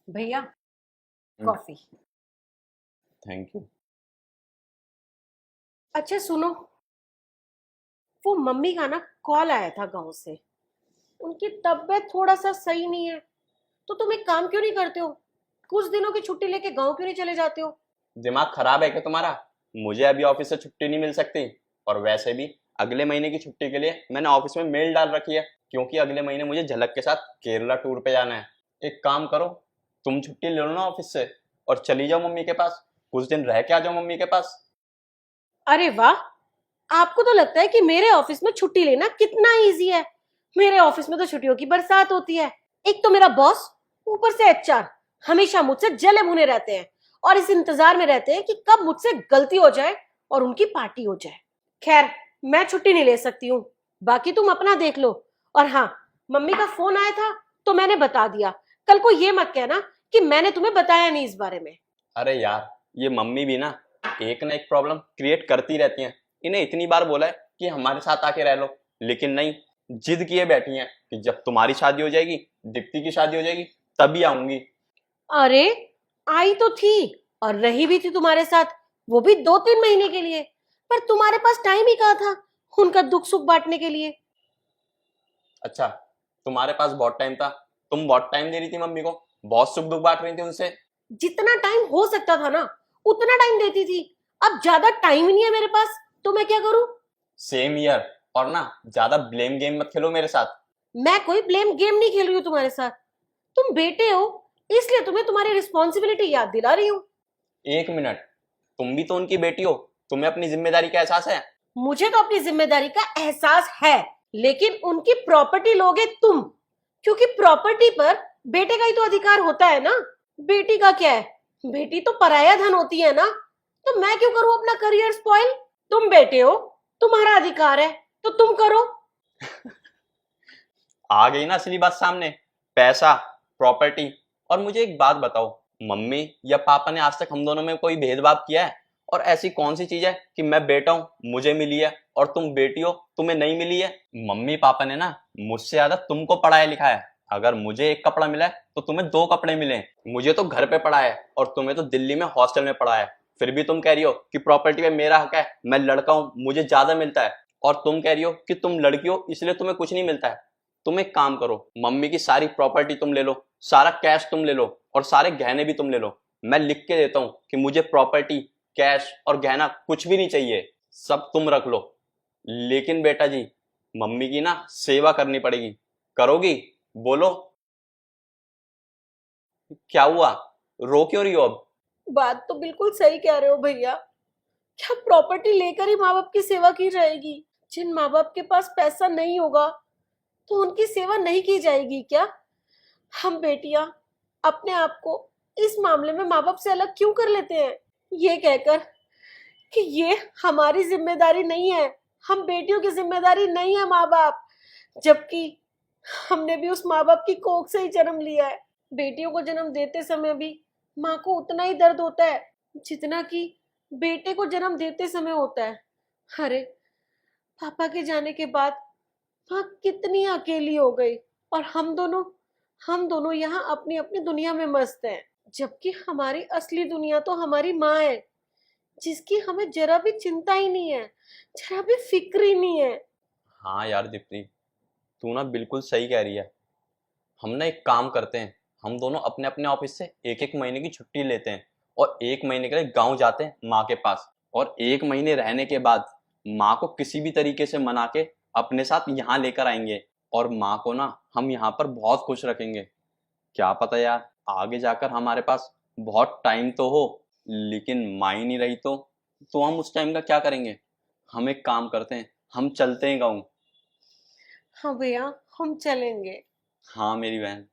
भैया, coffee. Thank you. अच्छा सुनो, वो मम्मी का ना कॉल आया था गांव से। उनकी तबीयत थोड़ा सा सही नहीं है। तो तुम एक काम क्यों नहीं करते हो? कुछ दिनों की छुट्टी लेके गांव क्यों नहीं चले जाते हो? दिमाग खराब है क्या तुम्हारा? मुझे अभी ऑफिस से छुट्टी नहीं मिल सकती। और वैसे भी अगले महीने की छुट्टी के लिए मैंने ऑफिस में मेल डाल रखी है, क्योंकि अगले महीने मुझे झलक के साथ केरला टूर पे जाना है। एक काम करो, तुम छुट्टी ले लो ना ऑफिस से और चली जाओ मम्मी के पास। कुछ दिन रह के आ जाओ मम्मी के पास। अरे वाह, आपको तो लगता है कि मेरे ऑफिस में छुट्टी लेना कितना इजी है। मेरे ऑफिस में तो छुट्टियों की बरसात होती है। एक तो मेरा बॉस, ऊपर से एचआर हमेशा मुझसे जले भुने रहते हैं और इस इंतजार में रहते हैं कि कब मुझसे गलती हो जाए और उनकी पार्टी हो जाए। खैर, मैं छुट्टी नहीं ले सकती हूँ। बाकी तुम अपना देख लो। और हाँ, मम्मी का फोन आया था तो मैंने बता दिया। कल को ये मत कहना कि मैंने तुम्हें बताया नहीं इस बारे में। अरे यार, ये मम्मी भी ना एक प्रॉब्लम क्रिएट करती रहती हैं। इन्हें इतनी बार बोला है कि हमारे साथ आके रह लो, लेकिन नहीं, जिद किए बैठी हैं कि जब तुम्हारी शादी हो जाएगी, दीप्ति की शादी हो जाएगी, तभी आऊंगी। अरे, आई तो थी और रही भी थी तुम्हारे साथ, वो भी 2-3 महीने के लिए। पर तुम्हारे पास टाइम ही कहाँ था उनका दुख सुख बांटने के लिए। अच्छा, तुम्हारे पास बहुत टाइम था। तुम बहुत टाइम दे रही थी मम्मी को, बहुत सुख दुख बांट रही थी उनसे। जितना टाइम हो सकता था ना, उतना टाइम देती थी। अब ज्यादा टाइम ही नहीं है मेरे पास, तो मैं क्या करूं? Same year. और ना, ज्यादा ब्लेम गेम मत खेलो मेरे साथ। मैं कोई ब्लेम गेम नहीं खेल रही हूँ तुम्हारे साथ। तुम बेटे हो, इसलिए तुम्हें तुम्हारी रिस्पॉन्सिबिलिटी याद दिला रही हूँ। एक मिनट, तुम भी तो उनकी बेटी हो। तुम्हें अपनी जिम्मेदारी का एहसास है? मुझे तो अपनी जिम्मेदारी का एहसास है, लेकिन उनकी प्रॉपर्टी लोगे तुम। क्योंकि प्रॉपर्टी पर बेटे का ही तो अधिकार होता है ना। बेटी का क्या है? बेटी तो पराया धन होती है ना। तो मैं क्यों करूं अपना करियर स्पॉइल? तुम बेटे हो, तुम्हारा अधिकार है, तो तुम करो। आ गई ना असली बात सामने। पैसा, प्रॉपर्टी। और मुझे एक बात बताओ, मम्मी या पापा ने आज तक हम दोनों में कोई भेदभाव किया है? और ऐसी कौन सी चीज है कि मैं बेटा हूं मुझे मिली है और तुम बेटी हो तुम्हें नहीं मिली है? मम्मी पापा ने ना मुझसे ज्यादा तुमको पढ़ाया लिखा है। अगर मुझे एक कपड़ा मिला है तो तुम्हें दो कपड़े मिले। मुझे तो घर पे पढ़ा है और तुम्हें तो दिल्ली में हॉस्टल में पढ़ा है। फिर भी तुम कह रही हो कि प्रॉपर्टी पे मेरा हक है, मैं लड़का हूं मुझे ज्यादा मिलता है। और तुम कह रही हो कि तुम लड़की हो इसलिए तुम्हें कुछ नहीं मिलता है। तुम एक काम करो, मम्मी की सारी प्रॉपर्टी तुम ले लो, सारा कैश तुम ले लो और सारे गहने भी तुम ले लो। मैं लिख के देता हूं कि मुझे प्रॉपर्टी, कैश और गहना कुछ भी नहीं चाहिए, सब तुम रख लो। लेकिन बेटा जी, मम्मी की ना सेवा करनी पड़ेगी। करोगी? बोलो। क्या हुआ? रो क्यों रही हो अब? बात तो बिल्कुल सही कह रहे हो भैया। क्या प्रॉपर्टी लेकर ही माँ बाप की सेवा की जाएगी? जिन माँ बाप के पास पैसा नहीं होगा तो उनकी सेवा नहीं की जाएगी क्या? हम बेटियां अपने आप को इस मामले में माँ बाप से अलग क्यों कर लेते हैं, ये कहकर कि ये हमारी जिम्मेदारी नहीं है, हम बेटियों की जिम्मेदारी नहीं है माँ बाप। जबकि हमने भी उस माँ बाप की कोख से ही जन्म लिया है। बेटियों को जन्म देते समय भी माँ को उतना ही दर्द होता है जितना कि बेटे को जन्म देते समय होता है। अरे, पापा के जाने के बाद माँ कितनी अकेली हो गई। और हम दोनों यहाँ अपनी अपनी दुनिया में मस्त हैं। जबकि हमारी असली दुनिया तो हमारी माँ है, जिसकी हमें जरा भी चिंता ही नहीं है, जरा भी फिक्र ही नहीं है। हाँ यार दीप्ति, तू ना बिल्कुल सही कह रही है। हम ना एक काम करते हैं, हम दोनों अपने अपने ऑफिस से एक एक महीने की छुट्टी लेते हैं और एक महीने के लिए गांव जाते हैं माँ के पास। और एक महीने रहने के बाद माँ को किसी भी तरीके से मना के अपने साथ यहाँ लेकर आएंगे। और माँ को ना हम यहाँ पर बहुत खुश रखेंगे। क्या पता यार, आगे जाकर हमारे पास बहुत टाइम तो हो, लेकिन माँ ही नहीं रही तो हम उस टाइम का क्या करेंगे? हम एक काम करते हैं, हम चलते हैं गाँव। हाँ भैया, हम चलेंगे। हाँ मेरी बहन।